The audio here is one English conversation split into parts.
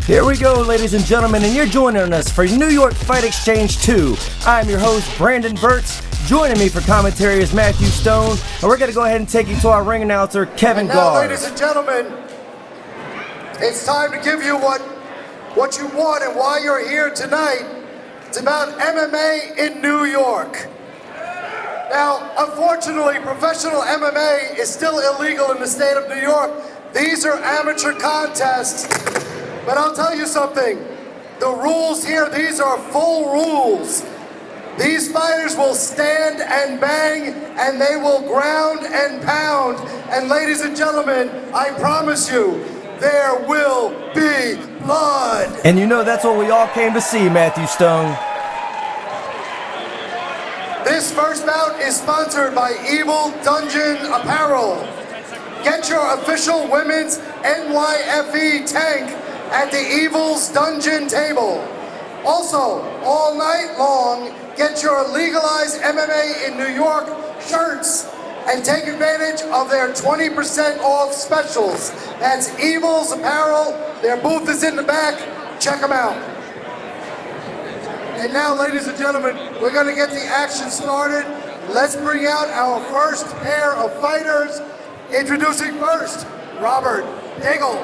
Here we go, ladies and gentlemen, and you're joining us for New York Fight Exchange 2. I'm your host, Brandon Verts. Joining me for commentary is Matthew Stone, and we're going to go ahead and take you to our ring announcer, Kevin Garv. Ladies and gentlemen, it's time to give you what you want and why you're here tonight. It's about MMA in New York. Now, unfortunately, professional MMA is still illegal in the state of New York. These are amateur contests. But I'll tell you something, the rules here, these are full rules. These fighters will stand and bang, and they will ground and pound. And ladies and gentlemen, I promise you, there will be blood. And you know that's what we all came to see, Matthew Stone. This first bout is sponsored by Evil Dungeon Apparel. Get your official women's NYFE tank at the Evil's Dungeon table. Also, all night long, get your legalized MMA in New York shirts and take advantage of their 20% off specials. That's Evil's Apparel. Their booth is in the back. Check them out. And now, ladies and gentlemen, we're going to get the action started. Let's bring out our first pair of fighters. Introducing first, Robert Diggle.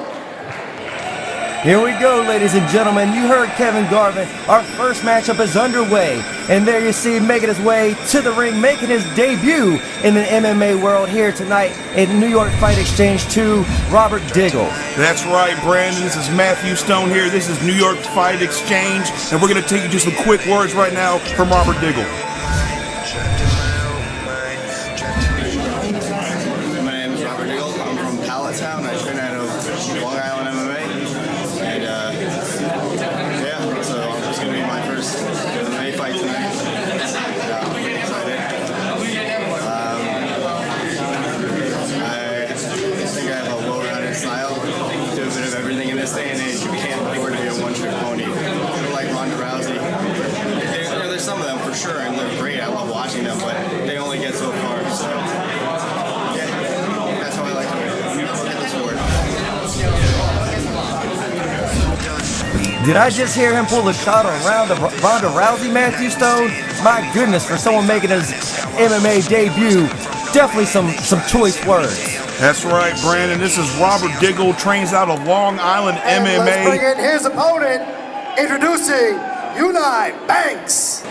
Here we go, ladies and gentlemen. You heard Kevin Garvin. Our first matchup is underway. And there you see him making his way to the ring, making his debut in the MMA world here tonight in New York Fight Exchange 2, Robert Diggle. That's right, Brandon. This is Matthew Stone here. This is New York Fight Exchange. And we're going to take you to some quick words right now from Robert Diggle. My name is Robert Diggle. I'm from Pallettown. I train out of Long Island MMA. So this is going to be my first MMA fight tonight. I'm excited. I think I have a well-rounded style. Do a bit of everything in this day and age. You can't afford to be a one-trick pony. People like Ronda Rousey. There's some of them for sure, and they're great. I love watching them, but they only get so far. So yeah, that's how I like to get the sport. Did I just hear him pull the shot on Ronda Rousey, Matthew Stone? My goodness, for someone making his MMA debut, definitely some choice words. That's right, Brandon. This is Robert Diggle, trains out of Long Island and MMA. Let's bring in his opponent, introducing United Banks.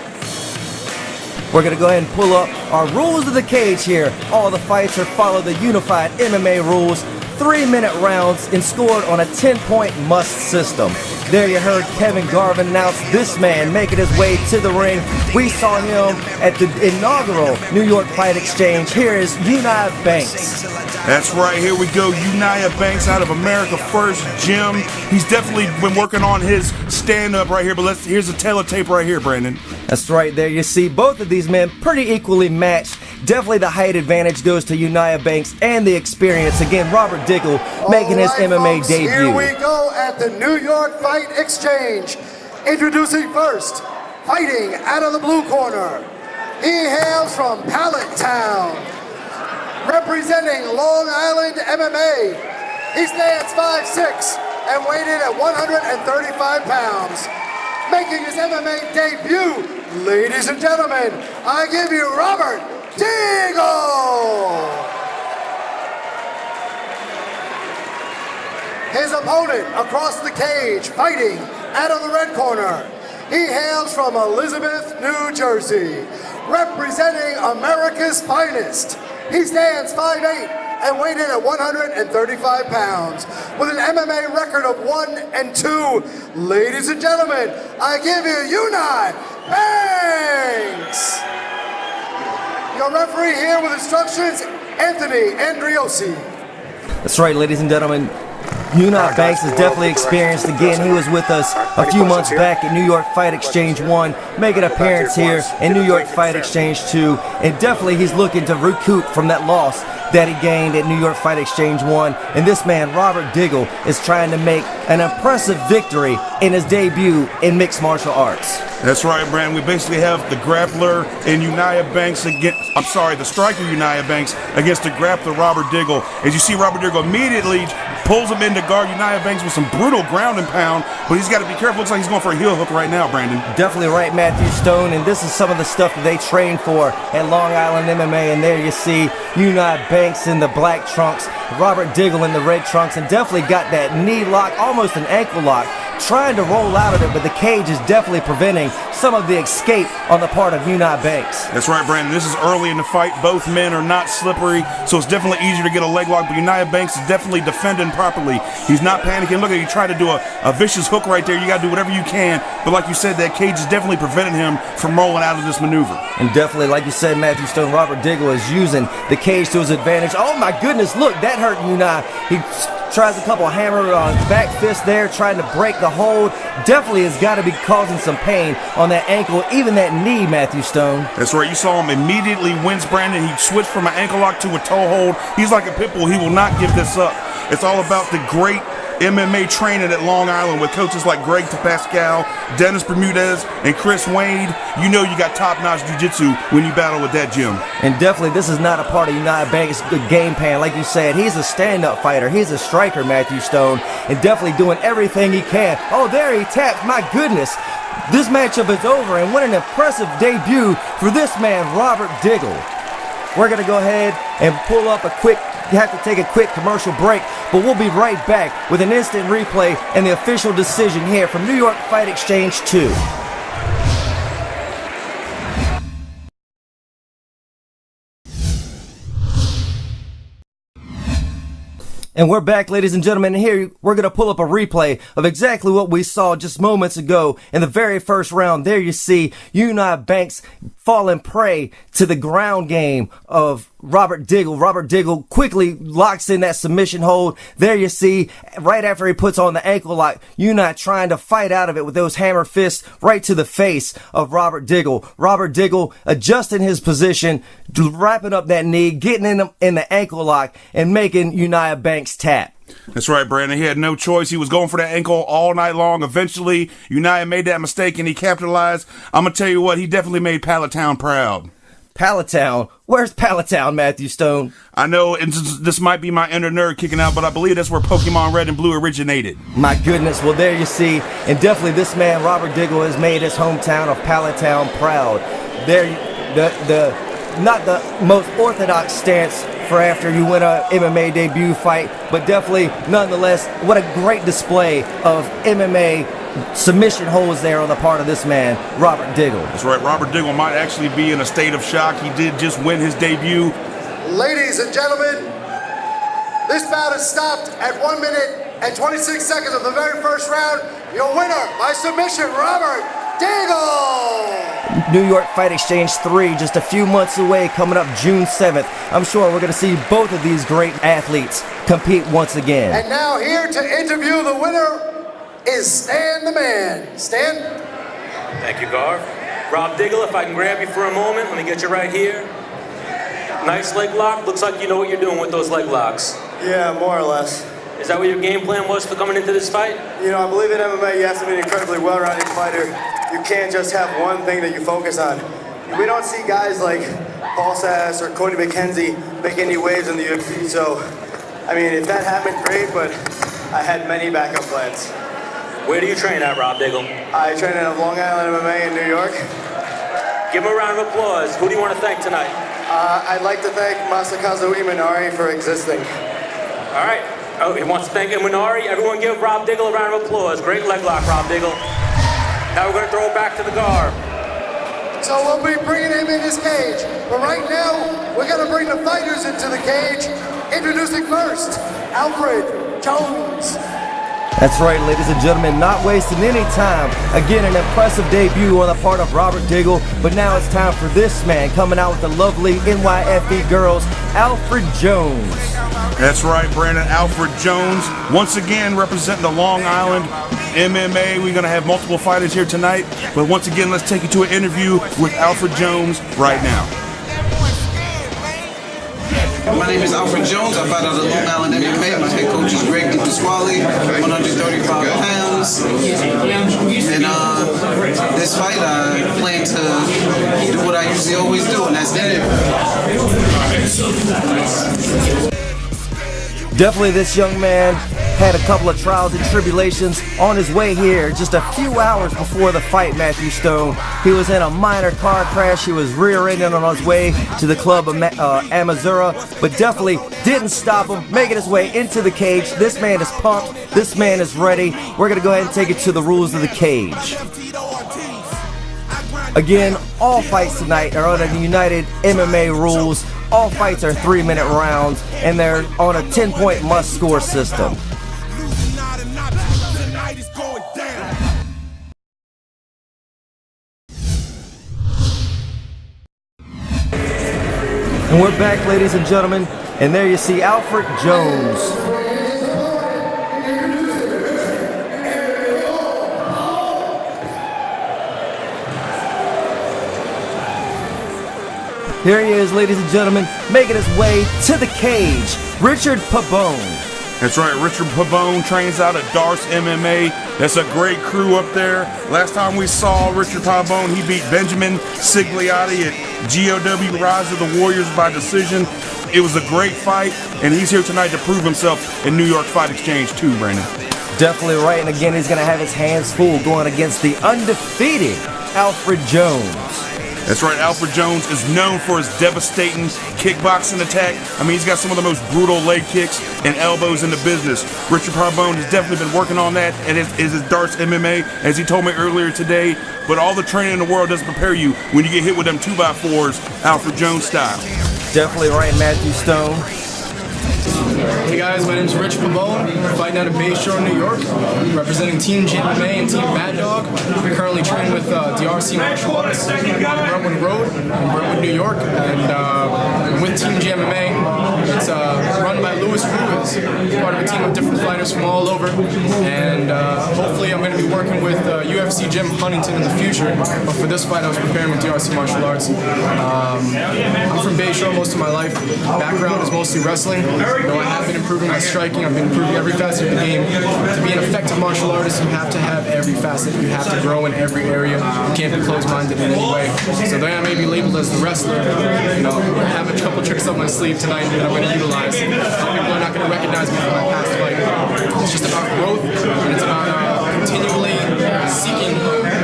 We're going to go ahead and pull up our rules of the cage here. All the fights are follow the unified MMA rules. 3-minute rounds and scored on a 10-point must system. There you heard Kevin Garvin announce this man making his way to the ring. We saw him at the inaugural New York Fight Exchange. Here is United Banks. That's right, here we go. United Banks out of America First Gym. He's definitely been working on his stand-up right here, but here's a teletape right here, Brandon. That's right, there you see both of these men pretty equally matched. Definitely the height advantage goes to United Banks and the experience. Again, Robert Diggle making his MMA folks, debut. Here we go at the New York Fight Exchange. Introducing first, fighting out of the blue corner. He hails from Pallettown, representing Long Island MMA. He stands 5'6" and weighed in at 135 pounds. Making his MMA debut, ladies and gentlemen, I give you Robert Diggle! His opponent across the cage, fighting out of the red corner. He hails from Elizabeth, New Jersey, representing America's finest. He stands 5'8" and weighed in at 135 pounds with an MMA record of 1-2. Ladies and gentlemen, I give you United Banks! Your referee here with instructions, Anthony Andriosi. That's right, ladies and gentlemen. United Banks is definitely experienced again. He was with us a few months back at New York Fight Exchange 1, making an appearance here in New York Fight Exchange 2, and definitely he's looking to recoup from that loss that he gained at New York Fight Exchange 1. And this man, Robert Diggle, is trying to make an impressive victory in his debut in mixed martial arts. That's right, Brandon. We basically have the grappler in United Banks the striker United Banks against the grappler Robert Diggle. As you see, Robert Diggle immediately pulls him into guard. United Banks with some brutal ground and pound, but he's got to be careful. Looks like he's going for a heel hook right now, Brandon. Definitely right, Matthew Stone, and this is some of the stuff that they train for at Long Island MMA, and there you see United Banks in the black trunks, Robert Diggle in the red trunks, and definitely got that knee lock, almost an ankle lock, trying to roll out of it, but the cage is definitely preventing some of the escape on the part of United Banks. That's right, Brandon. This is early in the fight. Both men are not slippery, so it's definitely easier to get a leg lock, but United Banks is definitely defending properly. He's not panicking. Look at he tried to do a vicious hook right there. You got to do whatever you can, but like you said, that cage is definitely preventing him from rolling out of this maneuver. And definitely, like you said, Matthew Stone, Robert Diggle is using the cage to his advantage. Oh my goodness, look, that hurt United. He tries a couple of hammer back fists there, trying to break the hold. Definitely has got to be causing some pain on that ankle, even that knee, Matthew Stone. That's right. You saw him immediately wince, Brandon. He switched from an ankle lock to a toe hold. He's like a pit bull. He will not give this up. It's all about the great MMA training at Long Island with coaches like Greg Pascal, Dennis Bermudez, and Chris Wade. You know you got top-notch jiu-jitsu when you battle with that gym. And definitely this is not a part of United Banks' good game plan. Like you said, he's a stand-up fighter. He's a striker, Matthew Stone, and definitely doing everything he can. Oh, there he tapped. My goodness. This matchup is over, and what an impressive debut for this man, Robert Diggle. We're going to go ahead and pull up a quick, you have to take a quick commercial break, but we'll be right back with an instant replay and the official decision here from New York Fight Exchange 2. And we're back, ladies and gentlemen, and here we're going to pull up a replay of exactly what we saw just moments ago in the very first round. There you see United Banks falling prey to the ground game of Robert Diggle. Robert Diggle quickly locks in that submission hold. There you see, right after he puts on the ankle lock, United trying to fight out of it with those hammer fists right to the face of Robert Diggle. Robert Diggle adjusting his position, wrapping up that knee, getting in the ankle lock, and making United Banks tap. That's right, Brandon. He had no choice. He was going for that ankle all night long. Eventually, United made that mistake and he capitalized. I'm going to tell you what, he definitely made Palatown proud. Palatown? Where's Palatown, Matthew Stone? I know this might be my inner nerd kicking out, but I believe that's where Pokemon Red and Blue originated. My goodness. Well, there you see. And definitely this man, Robert Diggle, has made his hometown of Palatown proud. There, not the most orthodox stance for after you win a MMA debut fight, but definitely, nonetheless, what a great display of MMA submission holds there on the part of this man, Robert Diggle. That's right, Robert Diggle might actually be in a state of shock. He did just win his debut. Ladies and gentlemen, this bout is stopped at 1 minute and 26 seconds of the very first round. Your winner by submission, Robert Diggle! New York Fight Exchange 3, just a few months away, coming up June 7th. I'm sure we're going to see both of these great athletes compete once again. And now here to interview the winner is Stan the Man. Stan? Thank you, Garv. Rob Diggle, if I can grab you for a moment, let me get you right here. Nice leg lock. Looks like you know what you're doing with those leg locks. Yeah, more or less. Is that what your game plan was for coming into this fight? You know, I believe in MMA, you have to be an incredibly well-rounded fighter. You can't just have one thing that you focus on. We don't see guys like Paul Sass or Cody McKenzie make any waves in the UFC, so, I mean, if that happened, great, but I had many backup plans. Where do you train at, Rob Diggle? I train at Long Island MMA in New York. Give him a round of applause. Who do you want to thank tonight? I'd like to thank Masakazu Imanari for existing. All right. Oh, he wants to thank Imanari. Everyone give Rob Diggle a round of applause. Great leg lock, Rob Diggle. Now we're going to throw it back to the guard. So we'll be bringing him in his cage. But right now, we're going to bring the fighters into the cage. Introducing first, Alfred Jones. That's right, ladies and gentlemen, not wasting any time. Again, an impressive debut on the part of Robert Diggle, but now it's time for this man coming out with the lovely NYFE girls, Alfred Jones. That's right, Brandon. Alfred Jones, once again representing the Long Island MMA. We're going to have multiple fighters here tonight, but once again, let's take you to an interview with Alfred Jones right now. My name is Alfred Jones. I fight out of Long Island MMA. My head coach is Greg DePasquale, 135 pounds. And this fight, I plan to do what I usually always do, and that's interview. Definitely this young man had a couple of trials and tribulations on his way here just a few hours before the fight, Matthew Stone. He was in a minor car crash. He was rear-ended on his way to the club of Amazura, but definitely didn't stop him, making his way into the cage. This man is pumped. This man is ready. We're going to go ahead and take it to the rules of the cage. Again, all fights tonight are under the United MMA rules. All fights are 3-minute rounds, and they're on a 10-point must-score system. And we're back, ladies and gentlemen, and there you see Alfred Jones. Here he is, ladies and gentlemen, making his way to the cage, Richard Pabon. That's right, Richard Pabon trains out at Darce MMA. That's a great crew up there. Last time we saw Richard Pabon, he beat Benjamin Sigliotti at GOW Rise of the Warriors by decision. It was a great fight, and he's here tonight to prove himself in New York Fight Exchange too, Brandon. Definitely right, and again, he's going to have his hands full going against the undefeated Alfred Jones. That's right, Alfred Jones is known for his devastating kickboxing attack. I mean, he's got some of the most brutal leg kicks and elbows in the business. Richard Pabon has definitely been working on that at his Darce MMA, as he told me earlier today. But all the training in the world doesn't prepare you when you get hit with them 2x4s, Alfred Jones style. Definitely right, Matthew Stone. Hey guys, my name is Rich Pabon, fighting out of Bayshore, New York, representing Team GMA and Team Mad Dog. I'm currently training with DRC Martial Arts on Brentwood Road in Brentwood, New York, and I'm with Team GMA. It's run by Louis Ruiz, part of a team of different fighters from all over, and hopefully I'm going to be working with UFC Jim Huntington in the future, but for this fight I was preparing with DRC Martial Arts. I'm from Bayshore most of my life. Background is mostly wrestling. Though I have been improving my striking, I've been improving every facet of the game. To be an effective martial artist, you have to have every facet. You have to grow in every area. You can't be closed-minded in any way. So though I may be labeled as the wrestler, you know, I have a couple tricks up my sleeve tonight that I'm going to utilize. Some people are not going to recognize me from my past fight. It's just about growth, and it's about continually seeking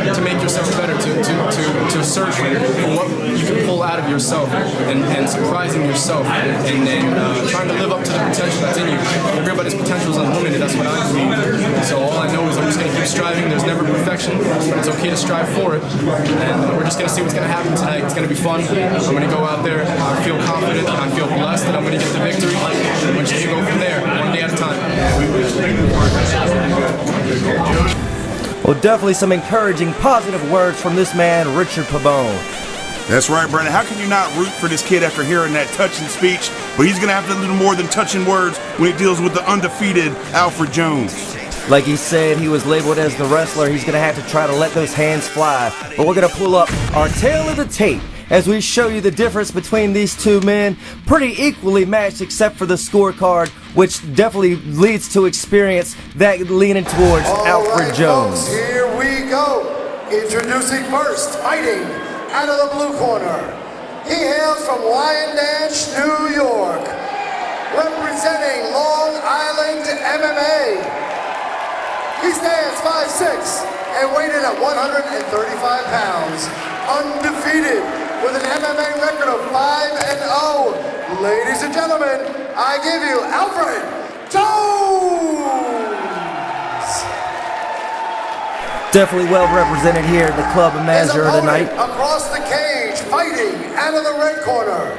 to make yourself better, to search for what you can pull out of yourself, and surprising yourself, and then trying to live up to the potential that's in you. Everybody's potential is unlimited, that's what I believe. So all I know is I'm just going to keep striving. There's never perfection, but it's okay to strive for it. And we're just going to see what's going to happen tonight. It's going to be fun. I'm going to go out there. I feel confident. I feel blessed that I'm going to get the victory. And we're just going to go from there, one day at a time. Well, definitely some encouraging, positive words from this man, Richard Pabon. That's right, Brandon. How can you not root for this kid after hearing that touching speech? But he's going to have to do more than touching words when he deals with the undefeated Alfred Jones. Like he said, he was labeled as the wrestler. He's going to have to try to let those hands fly. But we're going to pull up our tail of the tape as we show you the difference between these two men. Pretty equally matched except for the scorecard, which definitely leads to experience that leaning towards Alfred Jones. Folks, here we go. Introducing first, fighting out of the blue corner. He hails from Wyandanch, New York, representing Long Island MMA. He stands 5'6" and weighed in at 135 pounds, undefeated with an MMA record of 5-0. Ladies and gentlemen, I give you Alfred Jones! Definitely well represented here at the Club of Mazur tonight. Across the cage, fighting out of the red corner.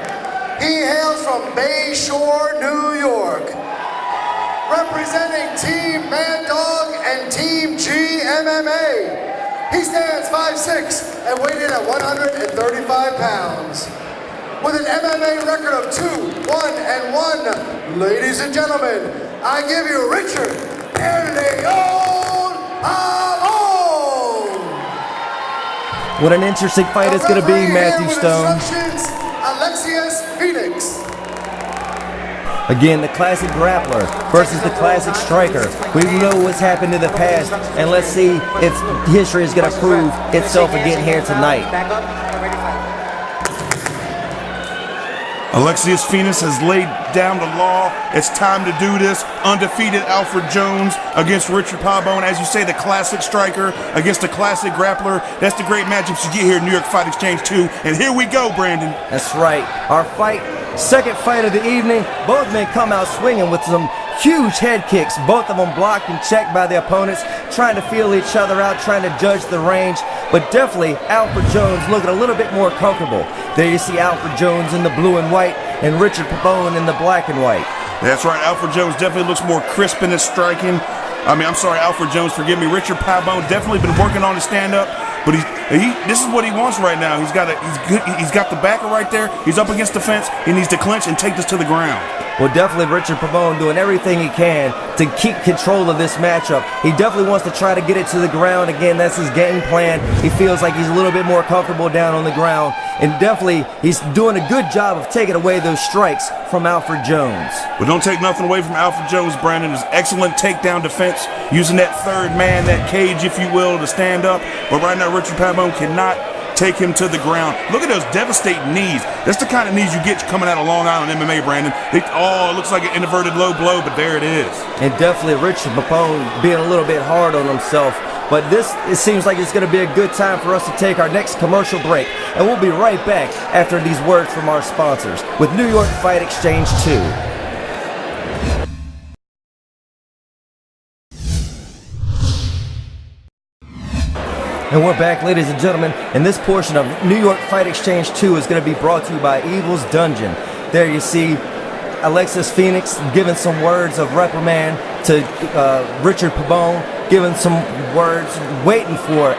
He hails from Bayshore, New York, representing Team Mad Dog and Team GMMA. He stands 5'6" and weighed in at 135 pounds. With an MMA record of 2-1-1, ladies and gentlemen, I give you Richard Leon Pabon. What an interesting fight it's going to be, Matthew Stone. Alexius Phoenix. Again, the classic grappler versus the classic striker. We know what's happened in the past, and let's see if history is going to prove itself again here tonight. Alexius Phoenix has laid down the law. It's time to do this. Undefeated Alfred Jones against Richard Pabon. As you say, the classic striker against the classic grappler. That's the great matchups you get here at New York Fight Exchange 2. And here we go, Brandon. That's right. Our second fight of the evening. Both men come out swinging with some huge head kicks. Both of them blocked and checked by the opponents, trying to feel each other out, trying to judge the range. But definitely Alfred Jones looking a little bit more comfortable. There you see Alfred Jones in the blue and white and Richard Pabon in the black and white. That's right. Alfred Jones definitely looks more crisp in his striking. Alfred Jones, forgive me. Richard Pabon definitely been working on his stand-up, but this is what he wants right now. He's got the backer right there. He's up against the fence. He needs to clinch and take this to the ground. Well, definitely Richard Pabon doing everything he can to keep control of this matchup. He definitely wants to try to get it to the ground. Again, that's his game plan. He feels like he's a little bit more comfortable down on the ground. And definitely, he's doing a good job of taking away those strikes from Alfred Jones. But don't take nothing away from Alfred Jones, Brandon. His excellent takedown defense, using that third man, that cage, if you will, to stand up. But right now, Richard Pabon cannot take him to the ground. Look at those devastating knees. That's the kind of knees you get coming out of Long Island MMA, Brandon. It looks like an inverted low blow, but there it is. And definitely Richard Pabon being a little bit hard on himself. But it seems like it's going to be a good time for us to take our next commercial break. And we'll be right back after these words from our sponsors with New York Fight Exchange 2. And we're back, ladies and gentlemen, and this portion of New York Fight Exchange 2 is going to be brought to you by Evil's Dungeon. There you see Alexis Phoenix giving some words of reprimand to Richard Pabon, giving some words, waiting for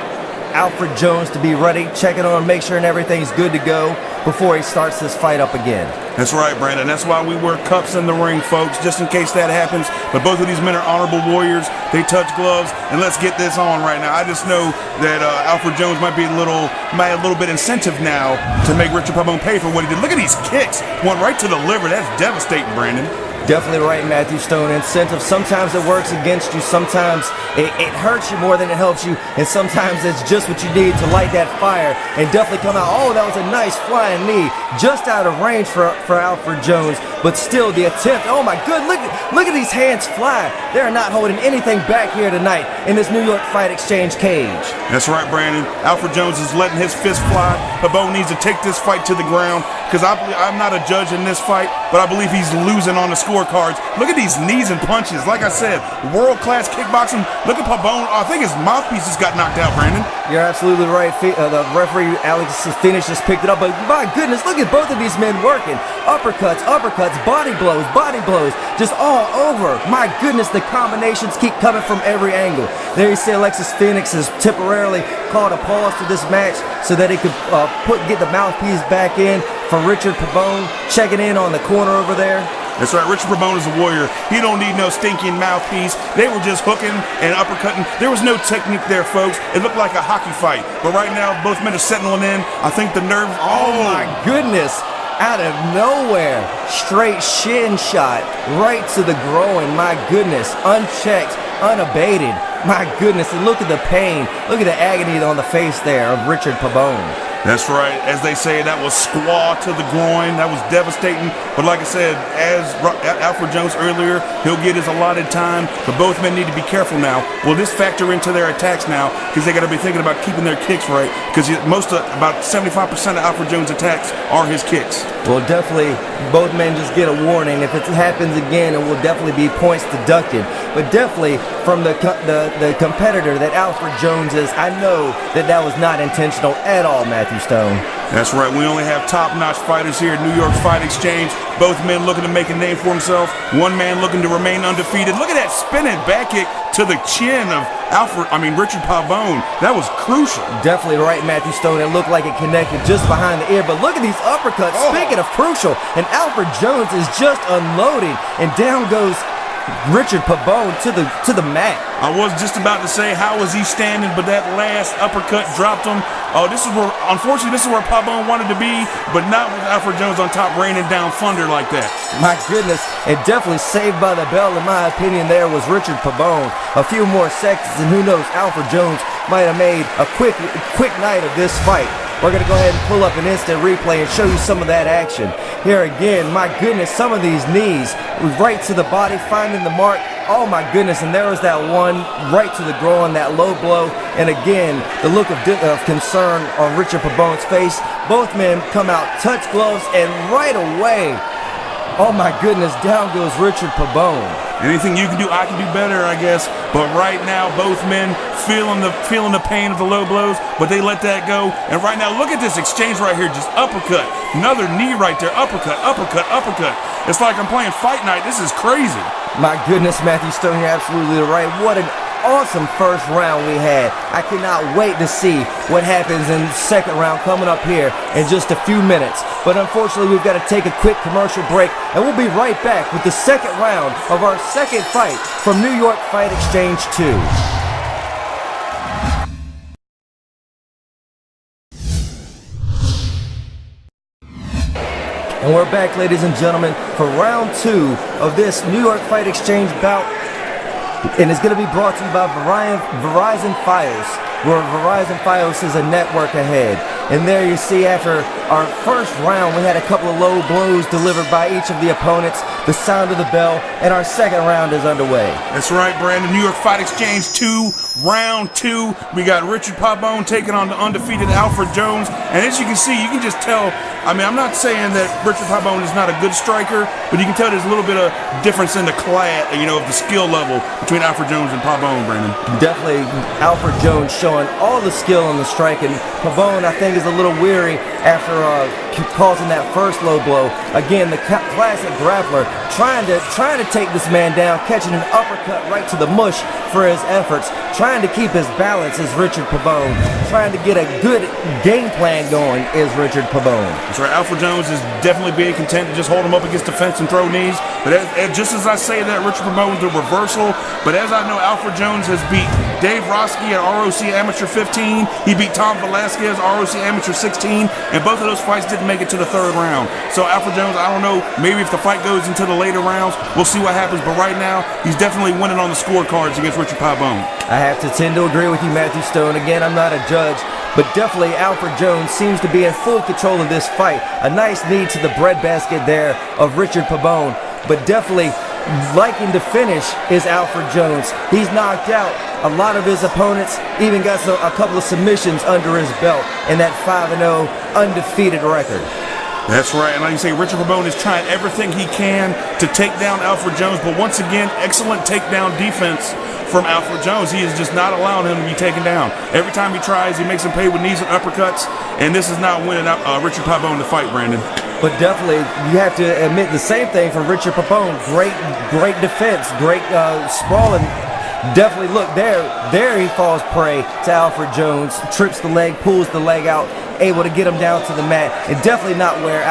Alfred Jones to be ready, checking on, make sure everything's good to go before he starts this fight up again. That's right, Brandon. That's why we wear cups in the ring, folks, just in case that happens. But both of these men are honorable warriors. They touch gloves, and let's get this on right now. I just know that Alfred Jones might be a little bit incentive now to make Richard Pabon pay for what he did. Look at these kicks. One right to the liver. That's devastating, Brandon. Definitely right, Matthew Stone. Incentive, sometimes it works against you, sometimes it hurts you more than it helps you, and sometimes it's just what you need to light that fire and definitely come out. Oh, that was a nice flying knee, just out of range for Alfred Jones, but still the attempt. Oh my good, look at these hands fly. They're not holding anything back here tonight in this New York Fight Exchange cage. That's right, Brandon. Alfred Jones is letting his fist fly. Pabon needs to take this fight to the ground, because I'm not a judge in this fight, but I believe he's losing on the scorecards. Look at these knees and punches. Like I said, world-class kickboxing. Look at Pabon. I think his mouthpiece just got knocked out, Brandon. You're absolutely right. The referee, Alexis Phoenix, just picked it up. But my goodness, look at both of these men working. Uppercuts, body blows, just all over. My goodness, the combinations keep coming from every angle. There you see Alexis Phoenix has temporarily called a pause to this match so that he could get the mouthpiece back in for Richard Pabon, checking in on the corner over there. That's right, Richard Pabon is a warrior. He don't need no stinking mouthpiece. They were just hooking and uppercutting. There was no technique there, folks. It looked like a hockey fight. But right now, both men are settling in. I think the nerves... Oh my goodness. Out of nowhere, straight shin shot right to the groin. My goodness, unchecked, unabated. My goodness, and look at the pain. Look at the agony on the face there of Richard Pabon. That's right. As they say, that was squaw to the groin. That was devastating. But like I said, as Alfred Jones earlier, he'll get his allotted time. But both men need to be careful now. Will this factor into their attacks now? Because they got to be thinking about keeping their kicks right. Because about 75% of Alfred Jones' attacks are his kicks. Well, definitely, both men just get a warning. If it happens again, it will definitely be points deducted. But definitely, from the competitor that Alfred Jones is, I know that was not intentional at all, Matthew Stone. That's right. We only have top-notch fighters here at New York Fight Exchange. Both men looking to make a name for himself. One man looking to remain undefeated. Look at that spinning back kick to the chin of Richard Pabon. That was crucial. Definitely right, Matthew Stone. It looked like it connected just behind the ear. But look at these uppercuts. Oh. Speaking of crucial, and Alfred Jones is just unloading, and down goes Richard Pabon to the mat. I was just about to say, how was he standing? But that last uppercut dropped him. Oh, unfortunately, this is where Pabon wanted to be, but not with Alfred Jones on top raining down thunder like that. My goodness, and definitely saved by the bell, in my opinion, there was Richard Pabon. A few more seconds, and who knows, Alfred Jones might have made a quick night of this fight. we're going to go ahead and pull up an instant replay and show you some of that action. Here again, my goodness, some of these knees right to the body, finding the mark. Oh my goodness, and there was that one right to the groin, that low blow. And again, the look of concern on Richard Pabone's face. Both men come out, touch gloves, and right away, oh my goodness, down goes Richard Pabone. Anything you can do, I can do better, I guess. But right now, both men feeling the pain of the low blows, but they let that go. And right now, look at this exchange right here, just uppercut. Another knee right there, uppercut, uppercut, uppercut. It's like I'm playing Fight Night. This is crazy. My goodness, Matthew Stone, you're absolutely right. What an awesome first round we had. I cannot wait to see what happens in the second round coming up here in just a few minutes. But unfortunately, we've got to take a quick commercial break, and we'll be right back with the second round of our second fight from New York Fight Exchange 2. And we're back, ladies and gentlemen, for round 2 of this New York Fight Exchange bout. And it's going to be brought to you by Verizon Fios, where Verizon Fios is a network ahead. And there you see, after our first round, we had a couple of low blows delivered by each of the opponents, the sound of the bell, and our second round is underway. That's right, Brandon. New York Fight Exchange 2, round 2. We got Richard Pabone taking on the undefeated Alfred Jones. And as you can see, you can just tell, I mean, I'm not saying that Richard Pabone is not a good striker, but you can tell there's a little bit of difference in the class, of the skill level between Alfred Jones and Pabone, Brandon. Definitely Alfred Jones showing all the skill on the strike, and Pabone, I think, is a little weary after causing that first low blow. Again, the classic grappler trying to take this man down, catching an uppercut right to the mush for his efforts, trying to keep his balance is Richard Pabone, trying to get a good game plan going is Richard Pabone. That's right. Alfred Jones is definitely being content to just hold him up against the fence and throw knees. But just as I say that, Richard Pabone is the reversal. But as I know, Alfred Jones has beat Dave Roski at ROC Amateur 15. He beat Tom Velasquez, ROC Amateur 16. And both of those fights didn't make it to the third round. So Alfred Jones, I don't know, maybe if the fight goes into the later rounds, we'll see what happens. But right now, he's definitely winning on the scorecards against Richard Pabone. I have to tend to agree with you, Matthew Stone. Again, I'm not a judge, but definitely Alfred Jones seems to be in full control of this fight. A nice knee to the breadbasket there of Richard Pabone, but definitely liking to finish is Alfred Jones. He's knocked out a lot of his opponents, even got a couple of submissions under his belt in that 5-0 undefeated record. That's right, and like you say, Richard Pabone is trying everything he can to take down Alfred Jones, but once again, excellent takedown defense from Alfred Jones. He is just not allowing him to be taken down. Every time he tries, he makes him pay with knees and uppercuts, and this is not winning Richard Pabone the fight, Brandon. But definitely, you have to admit the same thing from Richard Pabone. Great defense, great sprawling. Definitely, look, there he falls prey to Alfred Jones, trips the leg, pulls the leg out, able to get him down to the mat, and definitely not where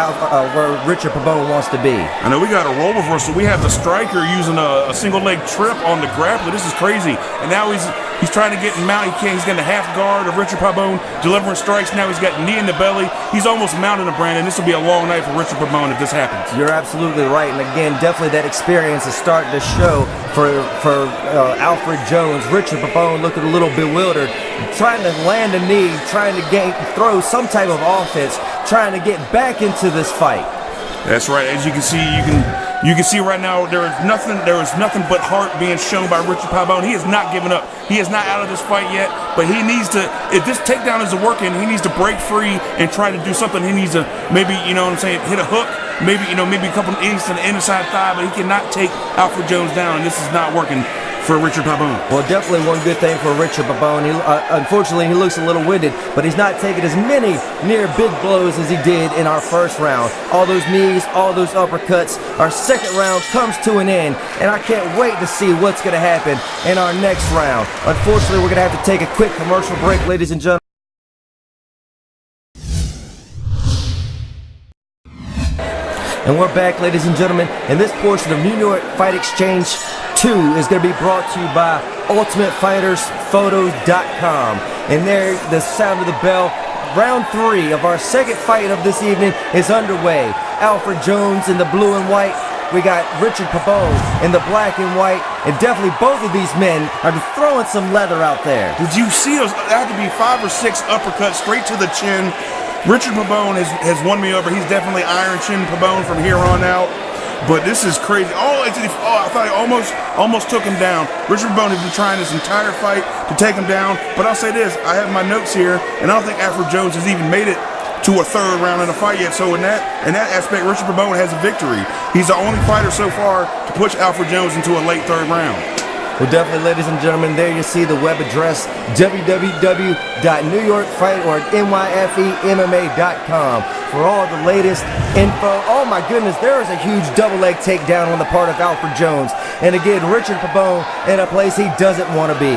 Richard Pabone wants to be. I know we got a role reversal. We have the striker using a single leg trip on the grappler. This is crazy. And now he's trying to get him out. He can't. He's getting a half guard of Richard Pabone, delivering strikes. Now he's got knee in the belly. He's almost mounting a Brandon. This will be a long night for Richard Pabone if this happens. You're absolutely right. And again, definitely that experience is starting to show for Alfred Jones. Richard Pabone looking a little bewildered, trying to land a knee, trying to throw some type of offense, trying to get back into this fight. That's right. As you can see, you can see right now there is nothing but heart being shown by Richard Pabone. He is not giving up. He is not out of this fight yet, but he needs to, if this takedown isn't working, he needs to break free and try to do something. He needs to maybe, hit a hook, maybe a couple of innings to the inside thigh, but he cannot take Alfred Jones down, and this is not working for Richard Pabone. Well, definitely one good thing for Richard Pabone. Unfortunately, he looks a little winded, but he's not taking as many near big blows as he did in our first round. All those knees, all those uppercuts. Our second round comes to an end, and I can't wait to see what's going to happen in our next round. Unfortunately, we're going to have to take a quick commercial break, ladies and gentlemen. And we're back, ladies and gentlemen, and this portion of New York Fight Exchange 2 is going to be brought to you by UltimateFightersPhotos.com. And there, the sound of the bell. Round 3 of our second fight of this evening is underway. Alfred Jones in the blue and white. We got Richard Pabone in the black and white, and definitely both of these men are throwing some leather out there. Did you see those? That had to be 5 or 6 uppercuts straight to the chin. Richard Pabon has won me over. He's definitely Iron Chin Pabon from here on out. But this is crazy. I thought I almost took him down. Richard Pabon has been trying this entire fight to take him down. But I'll say this, I have my notes here, and I don't think Alfred Jones has even made it to a third round in the fight yet. So in that aspect, Richard Pabon has a victory. He's the only fighter so far to push Alfred Jones into a late third round. Well, definitely, ladies and gentlemen, there you see the web address, www.newyorkfight or NYFEMMA.com for all the latest info. Oh my goodness, there is a huge double leg takedown on the part of Alfred Jones. And again, Richard Pabon in a place he doesn't want to be.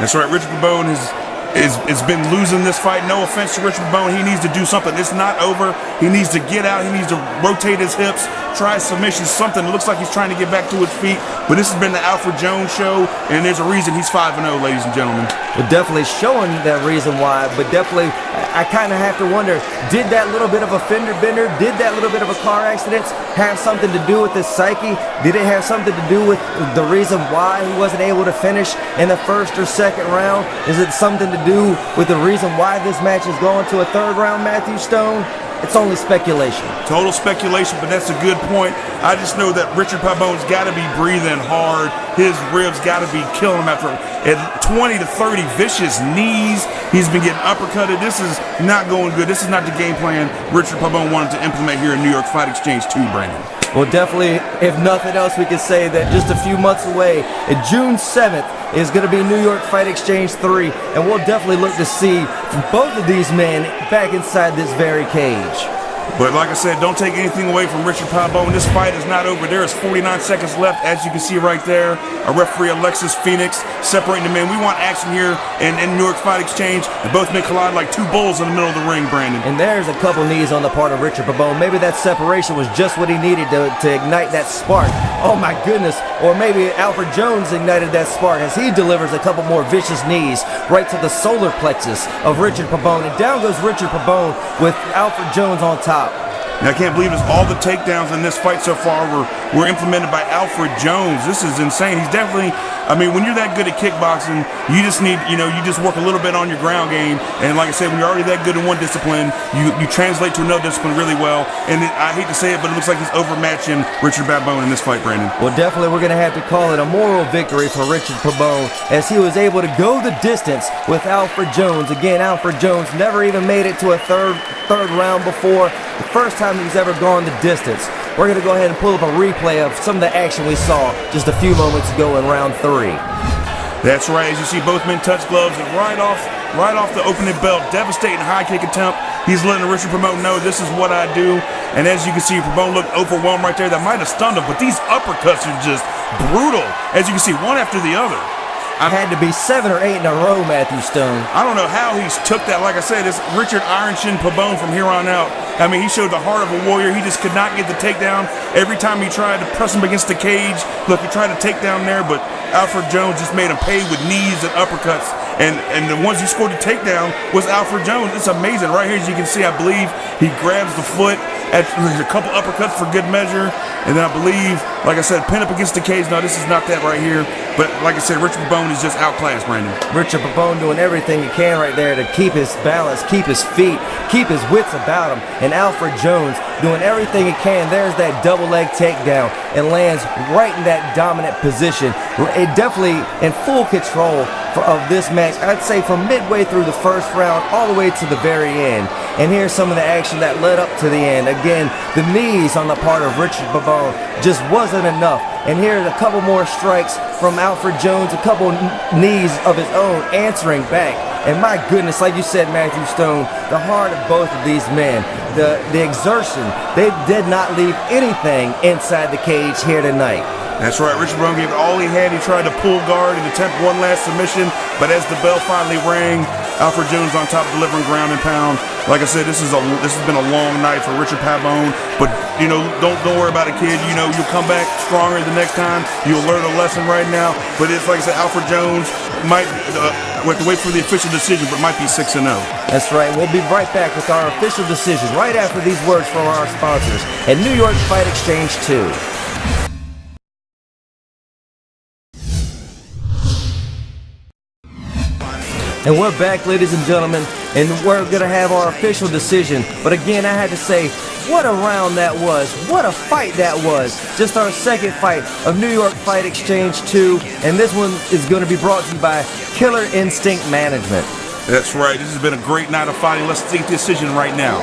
That's right, Richard Pabon has been losing this fight. No offense to Richard Pabon, he needs to do something. It's not over. He needs to get out. He needs to rotate his hips, try submission, something. It looks like he's trying to get back to his feet. But this has been the Alfred Jones show, and there's a reason he's 5-0, ladies and gentlemen. Well, definitely showing that reason why, but definitely I kind of have to wonder, did that little bit of a fender bender, did that little bit of a car accident have something to do with his psyche? Did it have something to do with the reason why he wasn't able to finish in the first or second round? Is it something to do with the reason why this match is going to a third round, Matthew Stone? It's only speculation. Total speculation, but that's a good point. I just know that Richard Pabon's got to be breathing hard. His ribs got to be killing him after at 20 to 30 vicious knees. He's been getting uppercutted. This is not going good. This is not the game plan Richard Pabon wanted to implement here in New York Fight Exchange 2, Brandon. Well, definitely, if nothing else, we can say that just a few months away, June 7th, is going to be New York Fight Exchange 3, and we'll definitely look to see both of these men back inside this very cage. But like I said, don't take anything away from Richard Pabon. This fight is not over. There is 49 seconds left, as you can see right there. A referee, Alexis Phoenix, separating the men. We want action here in New York Fight Exchange, and both men collide like two bulls in the middle of the ring, Brandon. And there's a couple knees on the part of Richard Pabon. Maybe that separation was just what he needed to ignite that spark. Oh my goodness. Or maybe Alfred Jones ignited that spark as he delivers a couple more vicious knees right to the solar plexus of Richard Pabon. And down goes Richard Pabon with Alfred Jones on top. Now, I can't believe this. All the takedowns in this fight so far were implemented by Alfred Jones. This is insane. He's definitely, I mean, when you're that good at kickboxing, you just need, you just work a little bit on your ground game. And like I said, when you're already that good in one discipline, you translate to another discipline really well. And I hate to say it, but it looks like he's overmatching Richard Pabon in this fight, Brandon. Well, definitely we're going to have to call it a moral victory for Richard Pabon as he was able to go the distance with Alfred Jones. Again, Alfred Jones never even made it to a third round before. The first time he's ever gone the distance. We're going to go ahead and pull up a replay of some of the action we saw just a few moments ago in round 3. That's right. As you see, both men touch gloves, and right off the opening belt, devastating high kick attempt. He's letting Richard Pabon know this is what I do. And as you can see, Pabon looked overwhelmed right there. That might have stunned him, but these uppercuts are just brutal. As you can see, one after the other. Had to be 7 or 8 in a row, Matthew Stone. I don't know how he's took that. Like I said, it's Richard Iron Chin Pabon from here on out. I mean, he showed the heart of a warrior. He just could not get the takedown. Every time he tried to press him against the cage, look, he tried to take down there, but Alfred Jones just made him pay with knees and uppercuts. And the ones who scored the takedown was Alfred Jones. It's amazing. Right here, as you can see, I believe he grabs the foot. There's a couple uppercuts for good measure. And then I believe, like I said, pin up against the cage. No, this is not that right here. But like I said, Richard Pabon is just outclassed, Brandon. Richard Pabon doing everything he can right there to keep his balance, keep his feet, keep his wits about him. And Alfred Jones doing everything he can. There's that double leg takedown and lands right in that dominant position. It definitely in full control of this match. I'd say from midway through the first round all the way to the very end. And here's some of the action that led up to the end. Again, the knees on the part of Richard Pabon just wasn't enough. And here's a couple more strikes from Alfred Jones, a couple knees of his own answering back. And my goodness, like you said, Matthew Stone, the heart of both of these men, the exertion, they did not leave anything inside the cage here tonight. That's right. Richard Pabon gave it all he had. He tried to pull guard and attempt one last submission, but as the bell finally rang, Alfred Jones on top, delivering ground and pound. Like I said, this has been a long night for Richard Pabon, but don't worry about it, kid. You'll come back stronger the next time. You'll learn a lesson right now. But it's like I said, Alfred Jones might we have to wait for the official decision, but might be 6-0. That's right. We'll be right back with our official decision right after these words from our sponsors at New York Fight Exchange 2. And we're back, ladies and gentlemen. and we're going to have our official decision. But again, I had to say, what a round that was. What a fight that was. Just our second fight of New York Fight Exchange 2, and this one is going to be brought to you by Killer Instinct Management. That's right. This has been a great night of fighting. Let's take the decision right now.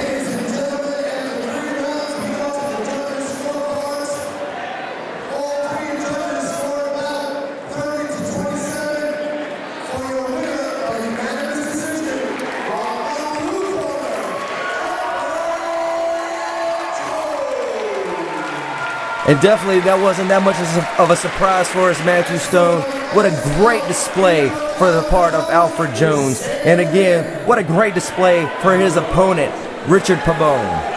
And definitely that wasn't that much of a surprise for us, Matthew Stone. What a great display for the part of Alfred Jones. And again, what a great display for his opponent, Richard Pabon.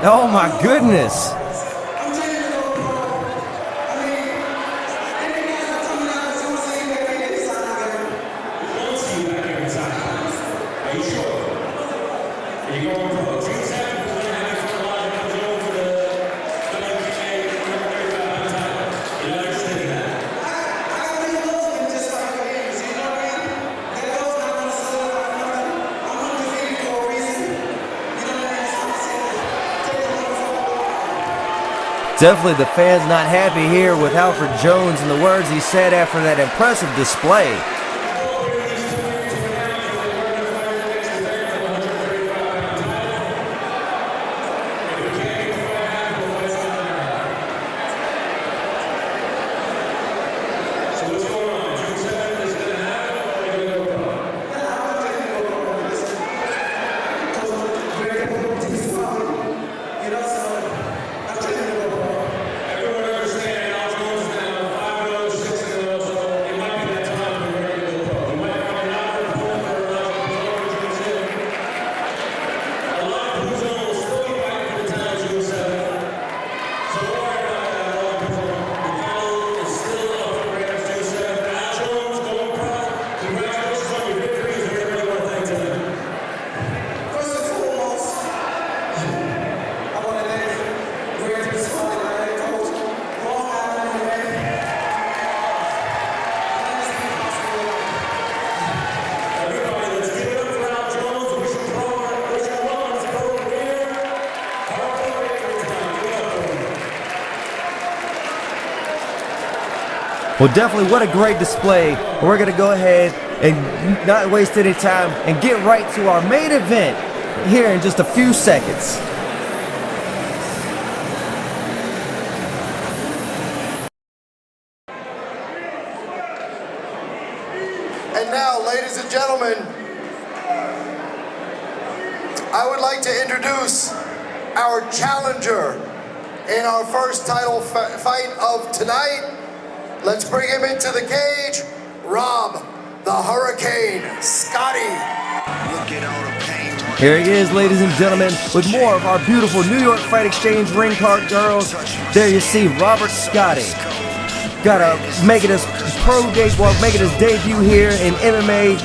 Oh my goodness. Definitely the fans not happy here with Alfred Jones and the words he said after that impressive display. Well, definitely what a great display. We're going to go ahead and not waste any time and get right to our main event here in just a few seconds. And now, ladies and gentlemen, I would like to introduce our challenger in our first title fight of tonight. Let's bring him into the cage, Rob the Hurricane Scotty. Here he is, ladies and gentlemen, with more of our beautiful New York Fight Exchange ring card girls. There you see Robert Scotty. Making his debut here in MMA.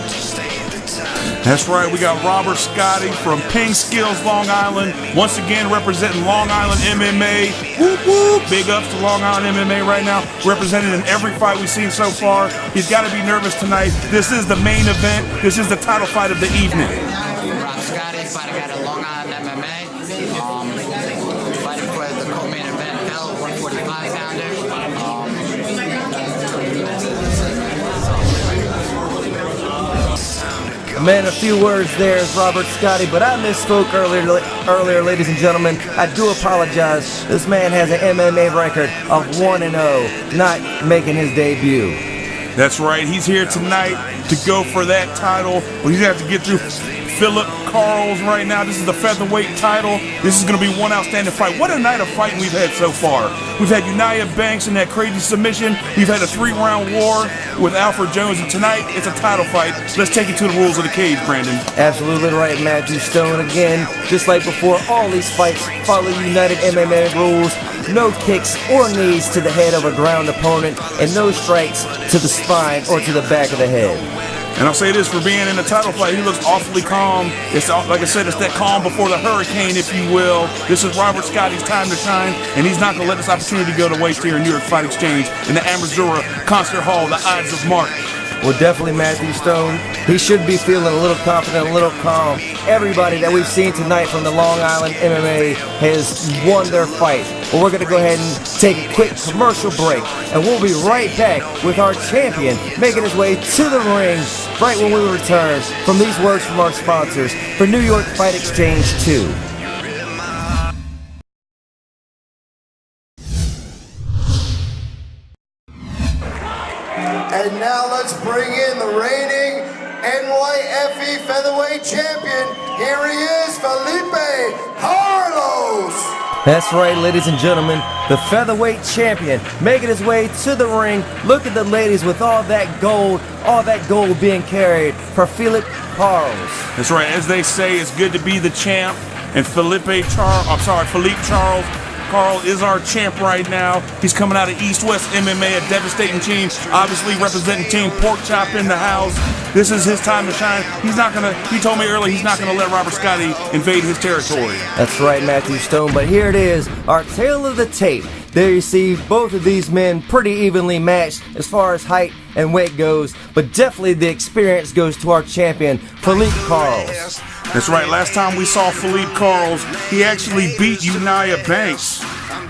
That's right, we got Robert Scotty from Ping Skills, Long Island. Once again, representing Long Island MMA. Whoop, whoop. Big ups to Long Island MMA right now. Represented in every fight we've seen so far. He's got to be nervous tonight. This is the main event. This is the title fight of the evening. Rob Scotty, fighting out of Long Island MMA. Fighting for the co-main event belt, 145 pounder. Man, a few words there is Robert Scotty, but I misspoke earlier, ladies and gentlemen. I do apologize. This man has an MMA record of 1-0, not making his debut. That's right. He's here tonight to go for that title, but he's going to have to get through Philip Carls right now. This is the featherweight title. This is going to be one outstanding fight. What a night of fighting we've had so far. We've had Nia Banks in that crazy submission. We've had a 3-round war with Alfred Jones, and tonight it's a title fight. Let's take it to the rules of the cage, Brandon. Absolutely right, Matthew Stone. Again, just like before, all these fights follow United MMA rules. No kicks or knees to the head of a ground opponent, and no strikes to the spine or to the back of the head. And I'll say this, for being in a title fight, he looks awfully calm. It's like I said, it's that calm before the hurricane, if you will. This is Robert Scotty's time to shine, and he's not going to let this opportunity go to waste here in New York Fight Exchange in the Amazura Concert Hall, the Ides of March. Well, definitely Matthew Stone. He should be feeling a little confident, a little calm. Everybody that we've seen tonight from the Long Island MMA has won their fight. Well, we're going to go ahead and take a quick commercial break, and we'll be right back with our champion making his way to the ring right when we return from these words from our sponsors for New York Fight Exchange 2. And now let's bring in the reigning NYFE featherweight champion. Here he is, Felipe Carlos. That's right, ladies and gentlemen, the featherweight champion making his way to the ring. Look at the ladies with all that gold being carried for Felipe Carlos. That's right, as they say, it's good to be the champ. And Felipe Charles Carl is our champ right now. He's coming out of East West MMA, a devastating team, obviously representing Team Pork Chop in the house. This is his time to shine. He told me earlier he's not gonna let Robert Scotty invade his territory. That's right, Matthew Stone, but here it is, our tale of the tape. There you see both of these men pretty evenly matched as far as height and weight goes, but definitely the experience goes to our champion, Felipe Carls. That's right, last time we saw Felipe Carls, he actually beat Nia Banks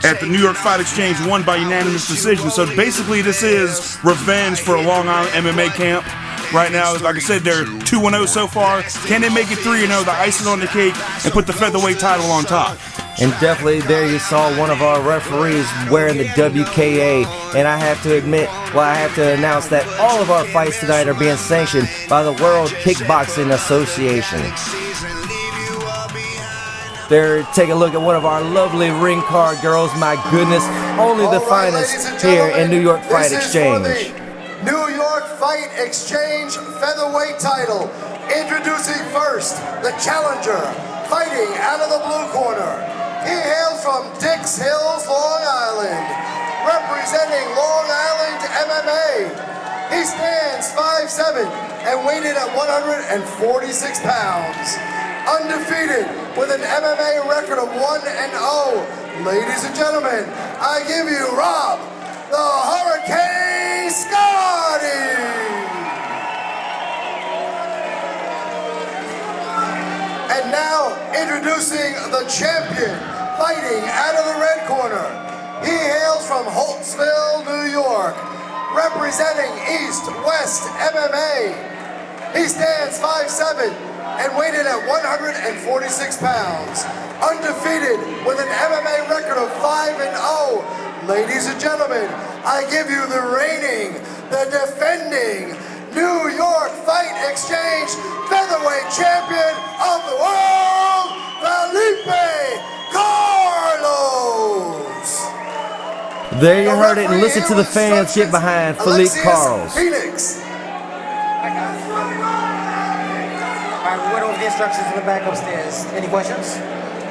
at the New York Fight Exchange, won by unanimous decision. So basically this is revenge for a Long Island MMA camp. Right now, like I said, they're 2-0 so far. Can they make it 3-0, the icing on the cake, and put the featherweight title on top? And definitely there you saw one of our referees wearing the WKA. And I have to admit, I have to announce that all of our fights tonight are being sanctioned by the World Kickboxing Association. There, take a look at one of our lovely ring card girls. My goodness, only the finest here in New York Fight Exchange. New York Fight Exchange featherweight title. Introducing first, the challenger, fighting out of the blue corner. He hails from Dix Hills, Long Island, representing Long Island MMA. He stands 5'7" and weighted at 146 pounds. Undefeated with an MMA record of 1-0. Ladies and gentlemen, I give you Rob the Hurricane Scotty. And now introducing the champion, fighting out of the red corner. He hails from Holtsville, New York, representing East West MMA. He stands 5'7" and weighted at 146 pounds. Undefeated with an MMA record of 5-0. Ladies and gentlemen, I give you the reigning, the defending New York Fight Exchange featherweight champion of the world, Felipe Carlos. There you heard it, and listen to the fans get behind Felipe Carls. Phoenix. Alright, we went over the instructions in the back upstairs. Any questions?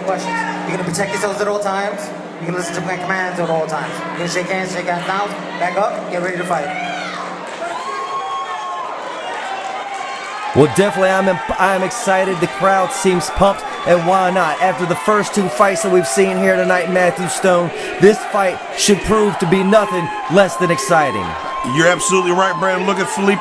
Questions? You're gonna protect yourselves at all times. You're gonna listen to my commands at all times. You're gonna shake hands now, back up, get ready to fight. Well, definitely I'm excited. The crowd seems pumped, and why not? After the first two fights that we've seen here tonight, Matthew Stone, this fight should prove to be nothing less than exciting. You're absolutely right, Brandon. Look at Felipe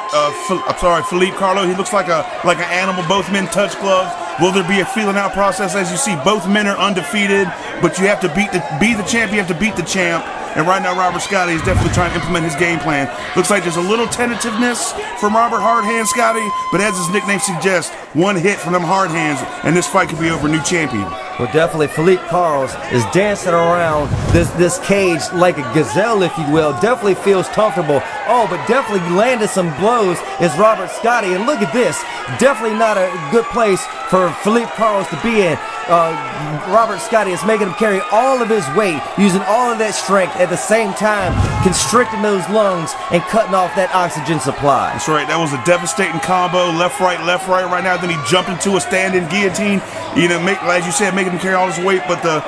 Carlo. He looks like an animal. Both men touch gloves. Will there be a feeling out process? As you see, both men are undefeated, but you have to be the champ. You have to beat the champ. And right now, Robert Scotty is definitely trying to implement his game plan. Looks like there's a little tentativeness from Robert Hard Hand Scotty, but as his nickname suggests, one hit from them hard hands, and this fight could be over. New champion. Well, definitely Philippe Carls is dancing around this cage like a gazelle, if you will. Definitely feels comfortable. Oh, but definitely landed some blows is Robert Scotty. And look at this. Definitely not a good place for Philippe Carls to be in. Robert Scotty is making him carry all of his weight, using all of that strength at the same time, constricting those lungs and cutting off that oxygen supply. That's right. That was a devastating combo. Left, right right now. Then he jumped into a standing guillotine. You know, as you said, making him carry all his weight. But the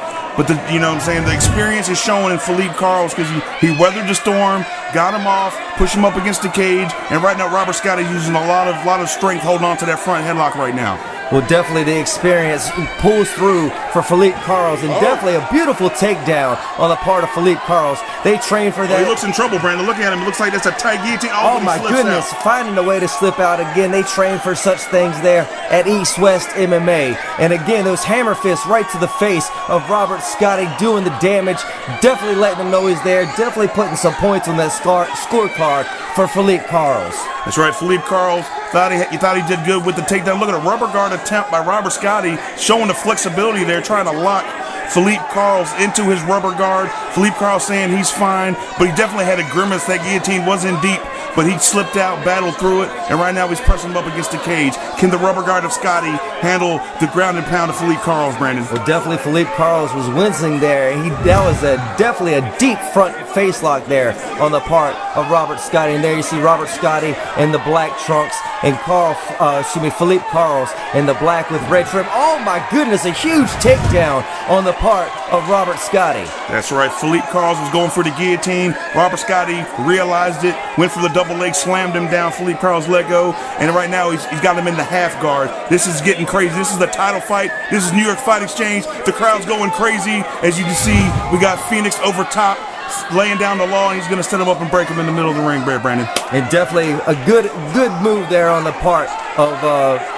you know what I'm saying, the experience is showing in Philippe Carls because he weathered the storm, got him off, pushed him up against the cage, and right now Robert Scotty using a lot of strength holding on to that front headlock right now. Well, definitely the experience pulls through for Philippe Carls, and definitely a beautiful takedown on the part of Philippe Carls. They train for that. He looks in trouble, Brandon. Look at him. It looks like that's a tight guillotine. Oh my goodness, finding a way to slip out again. They train for such things there at East West MMA. And again, those hammer fists right to the face of Robert Scotty doing the damage. Definitely letting him know he's there. Definitely putting some points on that scorecard for Philippe Carls. That's right, Philippe Carls thought he did good with the takedown. Look at a rubber guard attempt by Robert Scotty, showing the flexibility there, trying to lock Philippe Carls into his rubber guard. Philippe Carls saying he's fine, but he definitely had a grimace. That guillotine wasn't deep, but he slipped out, battled through it, and right now he's pressing him up against the cage. Can the rubber guard of Scotty handle the ground and pound of Philippe Carls, Brandon? Well, definitely Philippe Carls was wincing there. That was definitely a deep front face lock there on the part of Robert Scotty. And there you see Robert Scotty in the black trunks and Philippe Carls in the black with red trim. Oh my goodness, a huge takedown on the part of Robert Scotty. That's right, Philippe Carls was going for the guillotine. Robert Scotty realized it, went for the double leg, slammed him down. Philippe Carls let go, and right now he's got him in the half guard. This is getting crazy. This is the title fight. This is New York Fight Exchange. The crowd's going crazy. As you can see, we got Phoenix over top, laying down the law, and he's going to set him up and break him in the middle of the ring, Brandon. And definitely a good move there on the part of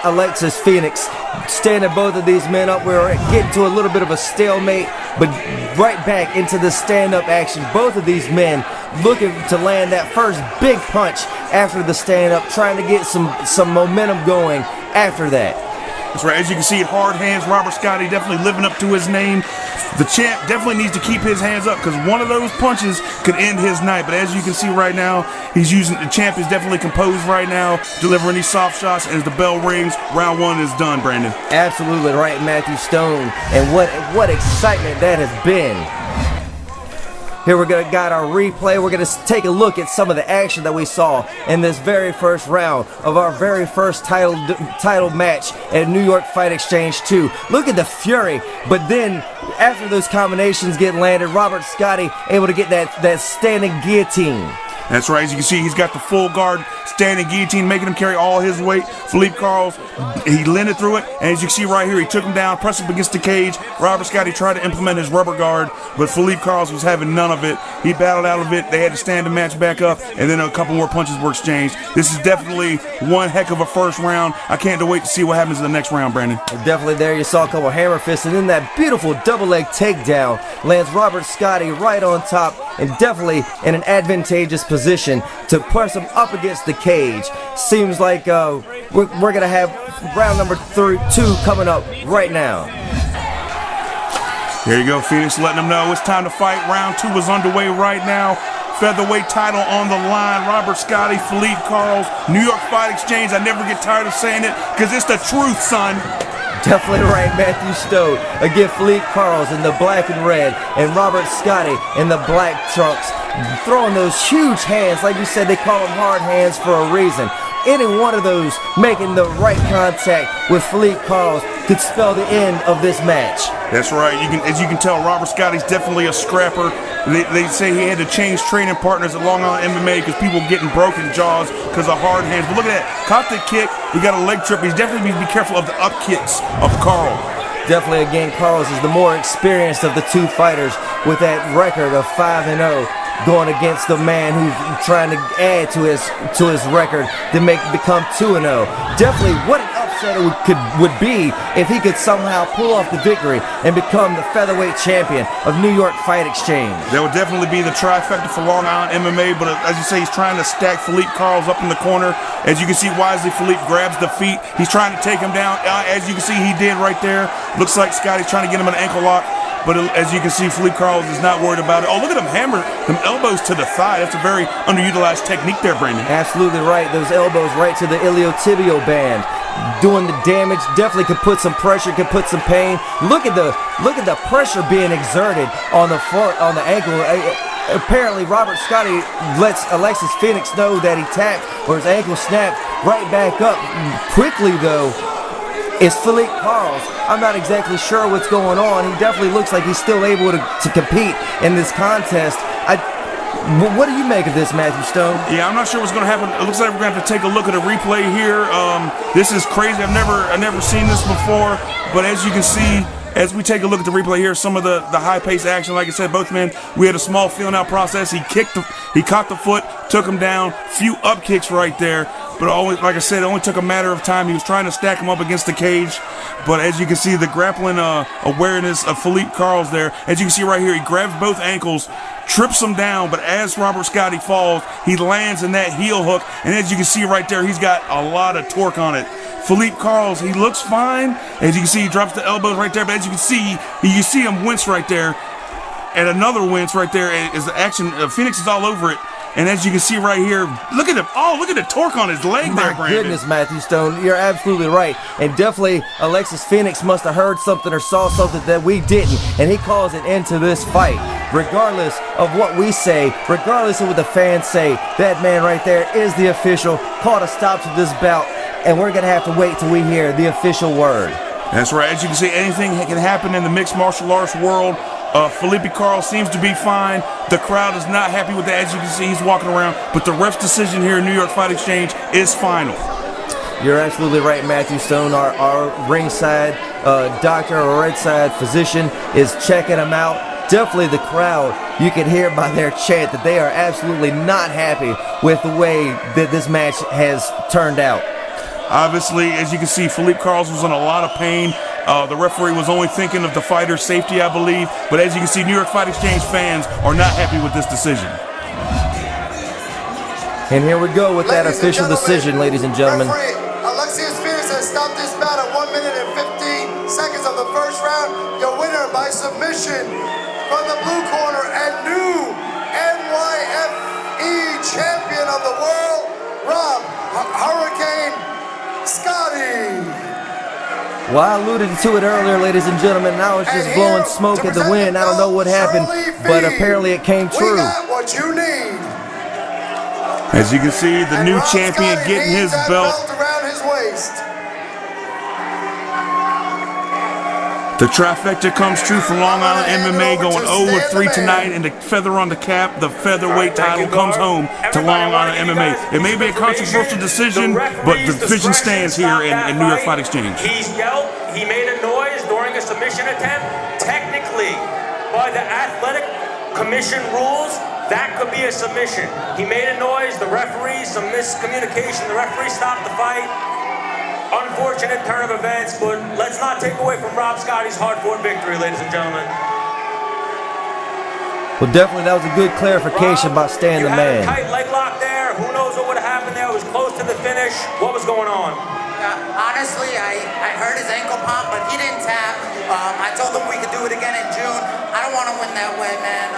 Alexis Phoenix, standing both of these men up. We're getting to a little bit of a stalemate, but right back into the stand-up action. Both of these men looking to land that first big punch after the stand-up, trying to get some momentum going after that. That's right. As you can see, hard hands. Robert Scotty definitely living up to his name. The champ definitely needs to keep his hands up because one of those punches could end his night. But as you can see right now, the champ is definitely composed right now, delivering these soft shots. And as the bell rings, round one is done, Brandon. Absolutely right, Matthew Stone. And what excitement that has been. Here we're gonna got our replay. We're gonna take a look at some of the action that we saw in this very first round of our very first title match at New York Fight Exchange 2. Look at the fury, but then after those combinations get landed, Robert Scotty able to get that standing guillotine. That's right. As you can see, he's got the full guard standing guillotine, making him carry all his weight. Philippe Carls, he landed through it, and as you can see right here, he took him down, pressed him against the cage. Robert Scotty tried to implement his rubber guard, but Philippe Carls was having none of it. He battled out of it. They had to stand the match back up, and then a couple more punches were exchanged. This is definitely one heck of a first round. I can't wait to see what happens in the next round, Brandon. Definitely there you saw a couple hammer fists, and then that beautiful double leg takedown lands Robert Scotty right on top, and definitely in an advantageous position to press him up against the cage. Seems like we're gonna have round number 2 coming up right now. There you go, Phoenix letting them know it's time to fight. Round 2 is underway right now. Featherweight title on the line. Robert Scotty, Philippe Carls, New York Fight Exchange. I never get tired of saying it because it's the truth, son. Definitely right, Matthew Stone. Again, Philippe Carls in the black and red, and Robert Scotty in the black trunks, throwing those huge hands. Like you said, they call them hard hands for a reason. Any one of those making the right contact with Philippe Carls could spell the end of this match. That's right. As you can tell, Robert Scotty's definitely a scrapper. They say he had to change training partners at Long Island MMA because people getting broken jaws because of hard hands. But look at that. Caught the kick. We got a leg trip. He's definitely needs to be careful of the up kicks of Carl. Definitely, again, Carls is the more experienced of the two fighters with that record of 5-0. Going against the man who's trying to add to his record to become 2-0. Definitely, what an upset said it would be if he could somehow pull off the victory and become the featherweight champion of New York Fight Exchange. That would definitely be the trifecta for Long Island MMA, but as you say, he's trying to stack Philippe Carles up in the corner. As you can see, wisely, Philippe grabs the feet. He's trying to take him down. As you can see, he did right there. Looks like Scotty's trying to get him an ankle lock, but as you can see, Philippe Carles is not worried about it. Oh, look at him hammer them elbows to the thigh. That's a very underutilized technique there, Brandon. Absolutely right. Those elbows right to the iliotibial band, doing the damage. Definitely could put some pressure, could put some pain. Look at the pressure being exerted on the ankle. Apparently, Robert Scotty lets Alexis Phoenix know that he tapped or his ankle snapped right back up. Quickly, though, is Philippe Carles. I'm not exactly sure what's going on. He definitely looks like he's still able to compete in this contest. What do you make of this, Matthew Stone? Yeah, I'm not sure what's going to happen. It looks like we're going to have to take a look at a replay here. This is crazy. I've never seen this before. But as you can see, as we take a look at the replay here, some of the high-paced action, like I said, both men, we had a small feeling-out process. He caught the foot, took him down, few up kicks right there. But like I said, it only took a matter of time. He was trying to stack him up against the cage. But as you can see, the grappling awareness of Philippe Carles there. As you can see right here, he grabs both ankles, trips him down. But as Robert Scotty falls, he lands in that heel hook. And as you can see right there, he's got a lot of torque on it. Philippe Carles, he looks fine. As you can see, he drops the elbows right there. But as you can see him wince right there. And another wince right there. As the action, Phoenix is all over it. And as you can see right here, look at him. Oh, look at the torque on his leg there, Brandon. My goodness, Matthew Stone, you're absolutely right. And definitely Alexis Phoenix must have heard something or saw something that we didn't. And he calls it into this fight. Regardless of what we say, regardless of what the fans say, that man right there is the official. Called a stop to this bout. And we're going to have to wait till we hear the official word. That's right. As you can see, anything can happen in the mixed martial arts world. Philippe Carles seems to be fine. The crowd is not happy with that. As you can see, he's walking around. But the ref's decision here in New York Fight Exchange is final. You're absolutely right, Matthew Stone. Our ringside doctor or red side physician is checking him out. Definitely the crowd, you can hear by their chant that they are absolutely not happy with the way that this match has turned out. Obviously, as you can see, Philippe Carles was in a lot of pain. The referee was only thinking of the fighter's safety, I believe. But as you can see, New York Fight Exchange fans are not happy with this decision. And here we go with that official decision, ladies and gentlemen. Referee Alexis Phoenix has stopped this bout at 1 minute and 15 seconds of the first round. Your winner by submission from the blue corner and new NYFE champion of the world, Rob Hurricane Scotty. Well, I alluded to it earlier, ladies and gentlemen, and I was just blowing smoke at the wind. I don't know what happened, but apparently it came true. We got what you need. As you can see, the new champion getting his belt. Around his waist. The trifecta comes true for Long Island MMA, going 0-3 tonight, and the feather on the cap, the featherweight title comes home to Long Island MMA. It may be a controversial decision, but the decision stands here in New York Fight Exchange. He yelled, he made a noise during a submission attempt. Technically, by the athletic commission rules, that could be a submission. He made a noise, the referee, some miscommunication, the referee stopped the fight. Unfortunate turn of events, but let's not take away from Rob Scotty's hard-fought victory, ladies and gentlemen. Well, definitely that was a good clarification by Stan the Man. You had a tight leg lock there. Who knows what would have happened there? It was close to the finish. What was going on? Honestly, I heard his ankle pop, but he didn't tap. I told him we could do it again in June. I don't want to win that way, man.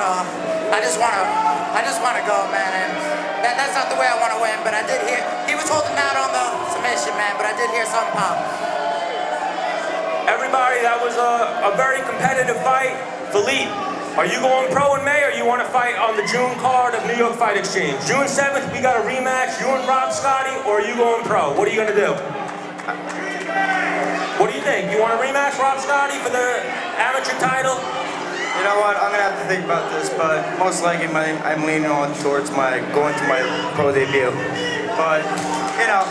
I just want to go, man. And that's not the way I want to win. But I did hear he was holding out on the submission, man. But I did hear something pop. Everybody, that was a very competitive fight. Philippe, are you going pro in May, or you want to fight on the June card of New York Fight Exchange? June 7th, we got a rematch. You and Rob Scotty, or are you going pro? What are you going to do? What do you think? You want to rematch Rob Scotty for the amateur title? You know what? I'm gonna have to think about this, but most likely I'm leaning on towards going to my pro debut. But you know,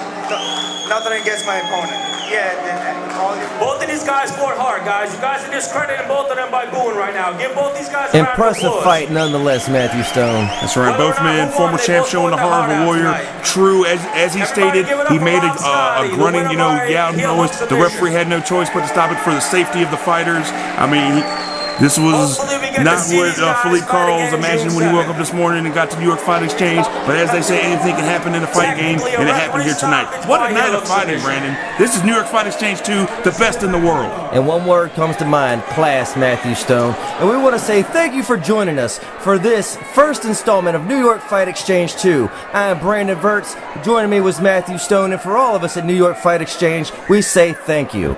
nothing against my opponent. Both of these guys fought hard, guys. You guys are discrediting both of them by booing right now. Give both these guys a round of Impressive applause. fight nonetheless, Matthew Stone. That's right. Both men, former champ, showing the heart of a warrior. True, as he stated, he made a grunting, yeah, noise. The referee had no choice but to stop it for the safety of the fighters. I mean, this was not what Philippe Carles imagined when he woke up this morning and got to New York Fight Exchange. But as they say, anything can happen in a fight game, and it happened here tonight. What a night of fighting, Brandon. This is New York Fight Exchange 2, the best in the world. And one word comes to mind, class, Matthew Stone. And we want to say thank you for joining us for this first installment of New York Fight Exchange 2. I am Brandon Verts. Joining me was Matthew Stone. And for all of us at New York Fight Exchange, we say thank you.